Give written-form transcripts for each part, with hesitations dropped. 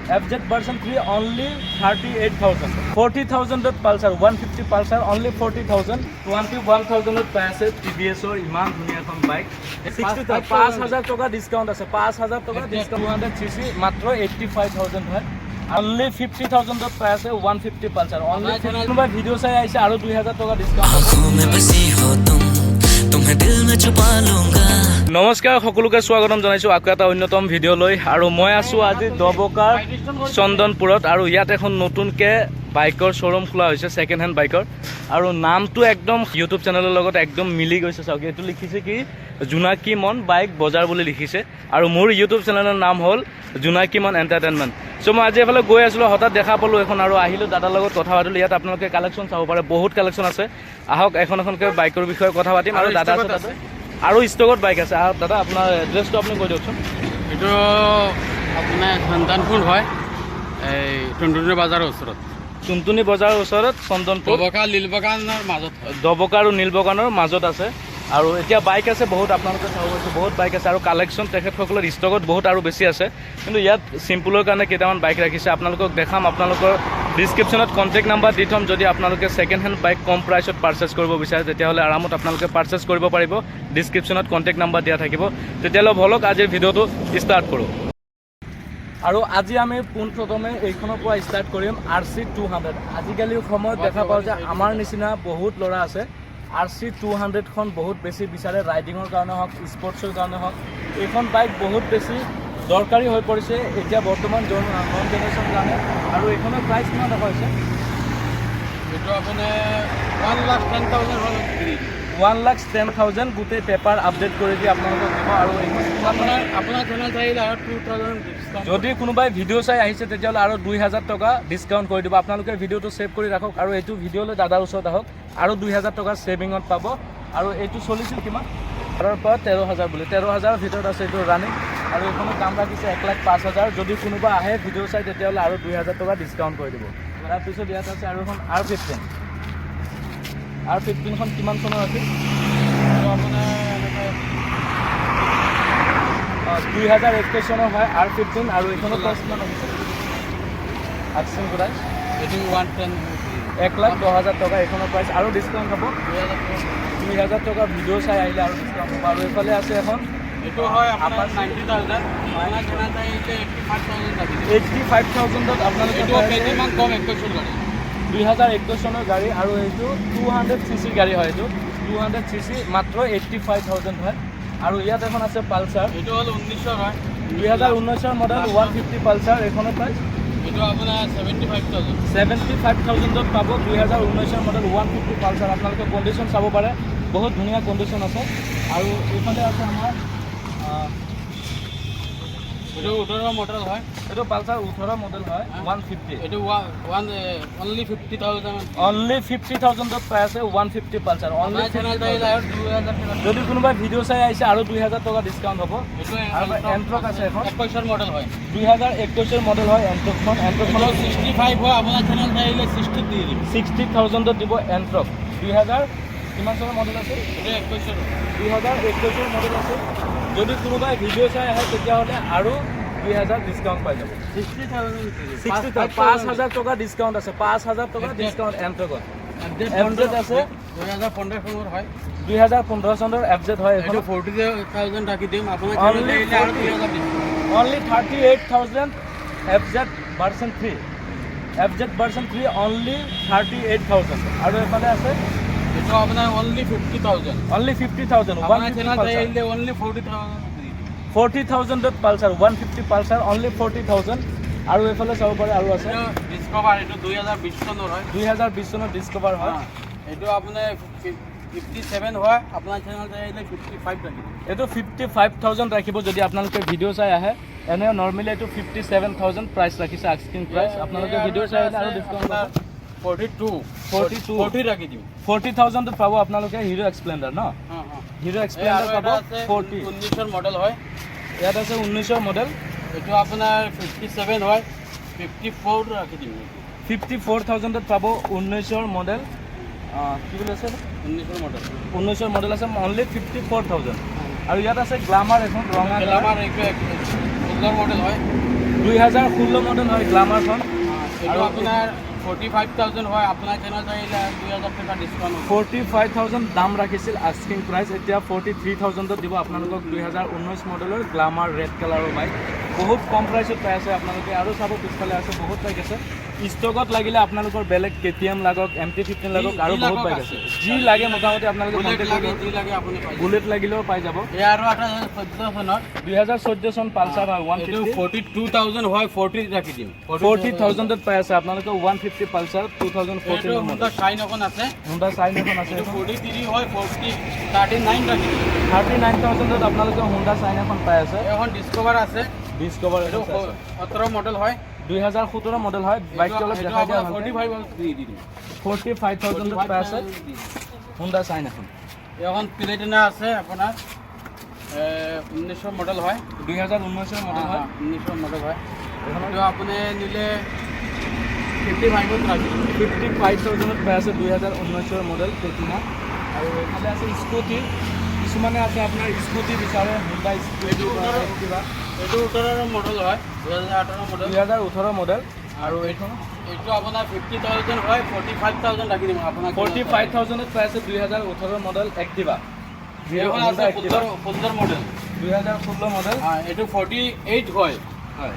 FZ version 3 only 38,000. 40,000 Pulsar 150 Pulsar only 40,000. 21,000 পাই আছে TVSৰ ইমান ধুনীয়া এখন বাইক 5,000 টকা ডিসকাউন্ট আছে 5,000 টকা ডিসকাউন্ট 200cc মাত্ৰ 85,000 হয় only 50,000 পাই আছে 150 Pulsar only কোনোবা ভিডিও চাই আহিছে আৰু 2,000 টকা ডিসকাউন্ট নমস্কাৰ সকলোকে স্বাগতম জনাইছো আকৌ এটা অন্যতম ভিডিও লৈ আৰু মই আছো আজি দবকাৰ চন্দনপুৰত আৰু ইয়াত এখন নতুনকে বাইকৰ শোৰুম খোলা হৈছে সেকেন্ড হ্যান্ড বাইকৰ আৰু নামটো একদম ইউটিউব চেনেলৰ লগত একদম মিলি গৈছে চাওক এটো লিখিছে কি জোনাকী মন বাইক বজাৰ বুলি লিখিছে আৰু মোৰ ইউটিউব চেনেলৰ নাম হ'ল জোনাকী মন এন্টাৰটেইনমেন্ট সো মই আজি এফালে গৈ আছিলো হঠাৎ দেখা পালো এখন আৰু আহিলো দাদাৰ লগত কথা পাতিলো ইয়াত আপোনালোকে কালেকচন চাব পাৰে বহুত কালেকচন আছে আহক এখনকে বাইকৰ বিষয়ে কথা পাতিম আৰু দাদা আছে আৰু ষ্টকত বাইক আছে আহক দাদা আপোনাৰ এড্ৰেছটো আপুনি কৈ দিয়কচোন এটো আপোনাৰ চন্দনপুৰ হয় এই টুনটুনি বাজাৰৰ ওচৰত টুনটুনি বজাৰৰ ওচৰত চন্দনপুৰ দবকা নীলবাগানৰ মাজত দবকা আৰু নীলবাগানৰ মাজত আছে আৰু এতিয়া বাইক আছে বহুত আপোনালোকে চাব পাৰিছে বহুত বাইক আছে আৰু কালেকচন তেখেতসকলৰ ষ্টকত বহুত আৰু বেছি আছে কিন্তু ইয়াত সিম্পলৰ কাৰণে কেইটামান বাইক ৰাখিছে আপোনালোকক দেখাম আপোনালোকৰ ডিসক্ৰিপশনত কন্টাক্ট নাম্বাৰ দি থম যদি আপোনালোকে সেকেন্ড হ্যান্ড বাইক কম প্ৰাইসত পাৰচেজ কৰিব বিচাৰে তেতিয়াহলে আৰামত আপোনালোকে পাৰচেজ কৰিব পাৰিব ডিসক্ৰিপশনত কন্টাক্ট নাম্বাৰ দিয়া থাকিব তেতিয়াহলে ভলক আজিৰ ভিডিওটো ষ্টাৰ্ট কৰো আৰু আজি আমি পোনপ্ৰথমে এইখনৰ পৰা ষ্টাৰ্ট কৰিম RC 200 আজিকালি সময়ত দেখা পাওঁ যে আমাৰ নিচিনা বহুত ল'ৰা আছে RC 200 খন বহুত বেছি বিচাৰে ৰাইডিঙৰ কাৰণে হওক স্পৰ্টছৰ কাৰণে হওক এইখন বাইক বহুত বেছি দৰকাৰী হৈ পৰিছে এতিয়া বৰ্তমান নন জেনেৰেশ্যন কাৰণে আৰু এইখনৰ প্ৰাইচ কিমান টকা হৈছে এটো আপুনি 1,10,000 হ'ল 1,10,000 গোটেই পেপাৰ আপডেট কৰি দি আপোনালোকক দিব আৰু এইখন আপোনাৰ চেনেল চাইলে আৰু 2,000 ডিসকাউন্ট যদি কোনোবাই ভিডিঅ' চাই আহিছে তেতিয়াহ'লে আৰু 2,000 টকা ডিসকাউন্ট কৰি দিব আপোনালোকে ভিডিঅ'টো সেভ কৰি ৰাখক আৰু এইটো ভিডিঅ'লৈ দাদাৰ ওচৰত আহক আৰু 2,000 টকা সেভিংত পাব আৰু এইটো চলিছিল কিমান 12,000 পৰা 13,000 বুলি 13,000 ভিতৰত আছে এইটো ৰানিং আৰু এইখনৰ দাম ৰাখিছে 1,05,000 যদি কোনোবা আহে ভিডিঅ' চাই তেতিয়াহ'লে আৰু 2,000 টকা ডিসকাউন্ট কৰি দিব তাৰপিছত ইয়াত আছে আৰু এখন R15 খন কিমান চনৰ আছিল আপোনাৰ 2021 চনৰ হয় R15 আৰু এইখনৰ প্ৰাইচ কিমান আছে আকচন প্ৰাইচ এটো 110 1,10,000 টকা এইখনৰ প্ৰাইচ আৰু ডিসকাউন্ট হ'ব 2,000 টকা ভিডিঅ' চাই আহিলে আৰু ডিসকাউন্ট হ'ব আৰু এইফালে আছে এখন এটো হয় আপোনাৰ 90,000 আপোনাৰ চেনেল চাইলে 85,000 85,000 ত আপোনালোকে এটো কেইমান কম 21 গাড়ী 2021 চনৰ গাড়ী আৰু এইটো 200cc গাড়ী হয় এইটো 200cc মাত্ৰ 85,000 হয় আৰু ইয়াত এখন আছে পালসাৰ এটো হল 19 হয় 2019 মডেল 150 পালসাৰ এইখনৰ প্ৰাইচ এটো আপোনাৰ 75,000 ত পাব 2019 মডেল 150 পালসাৰ আপোনালোকে কন্ডিশন চাব পাৰে বহুত ধুনীয়া কন্ডিশন আছে আৰু এইফালে আছে আমাৰ এটো 18 মডেল হয় এটো পালসাৰ 18 মডেল হয় 150 এটো only 50,000 only 50,000 ত পাই আছে 150 পালসাৰ only চেনেল চাইলে আৰু 2,000 যদি কোনোবা ভিডিঅ' চাই আহিছে আৰু 2,000 টকা ডিসকাউন্ট হ'ব এটো আৰু এন্ট্ৰক আছে এখন 21 মডেল হয় 2021 মডেল হয় এন্ট্ৰকখন এটো 65 হয় আপোনাৰ চেনেল চাইলে 60 দি দিব 60,000 ত দিব এন্ট্ৰক 2000 কিমান চনৰ মডেল আছে এটো 2021 মডেল আছে যদি কোনোবাই ভিডিঅ' চাই আহে তেতিয়াহ'লে আৰু 2,000 ডিসকাউন্ট পাই যাব 5,000 টকা ডিসকাউন্ট আছে 5,000 টকা ডিসকাউন্ট এন্ট্ৰকত FZ আছে 2015 চনৰ হয় 2015 চনৰ FZ হয় এটো 40,000 ৰাখি দিম আপোনাৰ চেনেল চাইলে আৰু 2,000 দিম only 38,000 FZ version 3 FZ version 3 only 38,000 আৰু এফালে আছে এটো আপোনাৰ only 50,000 only 50,000 আপোনাৰ চেনেল চাইলে only 40,000 ত পালসাৰ 150 পালসাৰ only 40,000 আৰু এফালে চাব পাৰে আৰু আছে ডিসকভাৰ এটো 2020 চনৰ হয় 2020 চনৰ ডিসকভাৰ হয় এটো আপোনাৰ 57 হয় আপোনাৰ চেনেল চাইলে 55 ৰাখিব এটো 55,000 ৰাখিব যদি আপোনালোকে ভিডিঅ' চাই আহে এনে নৰমালি এটো 57,000 প্ৰাইস ৰাখিছে আস্কিং প্ৰাইস আপোনালোকে ভিডিঅ' চাই আহিলে আৰু ডিসকাউন্ট পাব 40 ৰাখি দিম 40,000 ত পাব আপোনালোকে হিৰো এক্সপ্লেন্ডাৰ ন হিৰো এক্সপ্লেন্ডাৰ পাব 40 19 মডেল হয় ইয়াত আছে 19 মডেল এটো আপোনাৰ 57 হয় 54 ৰাখি দিম 54,000 ত পাব 19 মডেল কি বুলি আছে 19 মডেল আছে অনলি 54,000 আৰু ইয়াত আছে গ্লামাৰ এখন ৰঙা গ্লামাৰ এক মডেল হয় 2016 মডেল হয় গ্লামাৰখন। এইটো আপোনাৰ 45,000 হয়, আপোনাৰ চেনেলত আহিলে 2,000 টকা ডিছকাউণ্ট হ'ব। 45,000 দাম ৰাখিছিল আস্কিং প্ৰাইচ, এতিয়া 43,000ত দিব আপোনালোকক 2019 মডেলৰ গ্লামাৰ ৰেড কালাৰৰ বাইক। বহুত কম প্ৰাইচত পাই আছে আপোনালোকে। আৰু চাব পিছফালে আছে বহুত বাইক আছে ষ্টকত। লাগিলে আপোনালোকৰ বেলেগ KTM লাগক, MT-15 লাগক, আৰু বহুত বাইক আছে। যি লাগে মোটামুটি আপোনালোকে যি লাগে আপুনি পাই যাব। বুলেট লাগিলেও পাই যাব। এই আৰু এটা 14 চনৰ 2014 চন পালচাৰ হয় এইটো 150। 42,000 হয়, 40 ৰাখি দিম। 40,000ত পাই আছে আপোনালোকে 150 পালচাৰ 2014 এইটো মডেল। হোণ্ডা চাইন এখন আছে, হোণ্ডা চাইন এখন আছে। এইটো 43 হয়, 39 ৰাখি দিম। 39,000ত আপোনালোকে হোণ্ডা চাইন এখন পাই আছে। এখন ডিস্কভাৰ আছে, ডিস্কভাৰ এইটো 17 মডেল হয়। 2017 মডেল হয়। বাইকটো অলপ দেখাই দিয়া। 45 দি দিম। 45,000ত পাই আছে হোণ্ডা চাইন এখন। এখন প্লেটিনা আছে আপোনাৰ 1900 মডেল হয়। 2019 মডেল হয়। 1900 মডেল হয়। এইটো আপুনি নিলে 55ত ৰাখি দিম। 55,000ত পাই আছে 2019 মডেল প্লেটিনা। আৰু এইফালে আছে স্কুটি। কিছুমানে আছে আপোনাৰ স্কুটি বিচাৰে, হোণ্ডা স্কুটি কিবা। এইটো 18 মডেল হয়, 2018 মডেল। 2018 মডেল। আৰু এইখন এইটো আপোনাৰ 50,000 হয়, 45,000 ৰাখি দিম আপোনাক। 45,000ত পাই আছে 2018 মডেল এক্টিভা। এইখন আছে 15 মডেল, 2016 মডেল। এইটো 48 হয়। হয়।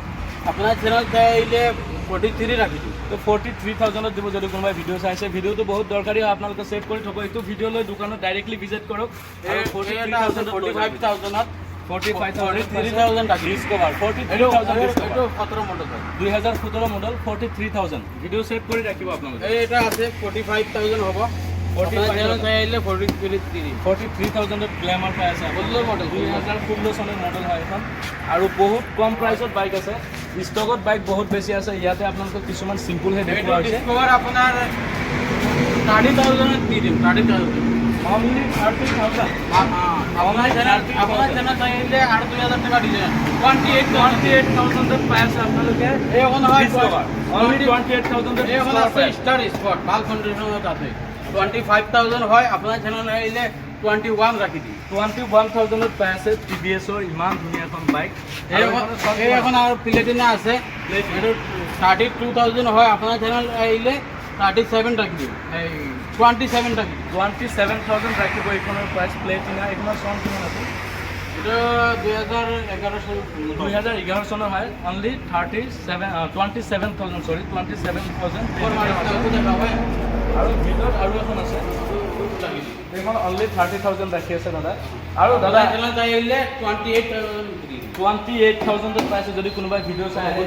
আপোনাৰ চেনেলত আহিলে 43 ৰাখি দিম। তো 43,000ত দিব। যদি কোনোবাই ভিডিঅ' চাইছে, ভিডিঅ'টো বহুত দৰকাৰী হয়, আপোনালোকে ছেভ কৰি থ'ব। এইটো ভিডিঅ' লৈ দোকানত ডাইৰেক্টলি ভিজিট কৰক। আৰু 45,000ত 45,000 43,000 ৰাখি দিম। ডিস্কভাৰ এইটো 43,000 17 মডেল হয়। 2017 মডেল 43,000। ভিডিঅ' ছেভ কৰি ৰাখিব আপোনালোকে। এটা আছে 45,000 হ'ব। 45,000 আহিলে 43। 43,000ত গ্লেমাৰ পাই আছে। 16 মডেল। 2016 চনৰ মডেল হয় এখন। আৰু বহুত কম প্ৰাইচত বাইক আছে। ষ্টকত বাইক বহুত বেছি আছে। ইয়াতে আপোনালোকক কিছুমান চিম্পুলহে দেখুওৱা হৈছে। ডিস্কভাৰ আপোনাৰ 30,000 দি দিম। 30,000 অনলি 30,000। আপোনাৰ চেনেলত আহিলে আৰু 2,000 টকা দিলে 28,000ত পাই আছে আপোনালোকে। এইখন হয় অনলি 28,000ত এইখন আছে ষ্টাৰ স্পট, ভাল কণ্ডিশ্যনত আছে। 25,000 হয়, আপোনাৰ চেনেলত আহিলে 21 ৰাখি দিম। 21,000ত পাই আছে TVS-ৰ ইমান ধুনীয়া এখন বাইক। এইখন আৰু প্লেটিনা আছে, এইটো 32,000 হয়, আপোনাৰ চেনেলত আহিলে 37 ৰাখি দিম। 27 ৰাখি দিম। 27,000 ৰাখিব এইখনৰ প্ৰাইচ। প্লেটিনা এইখনৰ চন কিমান আছে? এইটো 2011 চন। 2011 চনৰ হয়। অনলি 27,000 চৰি 27,000। আৰু ভিতৰত আৰু এখন আছে, এইখন অনলি 30,000 ৰাখি আছে দাদা। আৰু দাদা চেনেলত আহিলে 28,000 28,000ত পাইছে। যদি কোনোবাই ভিডিঅ' চাই আহে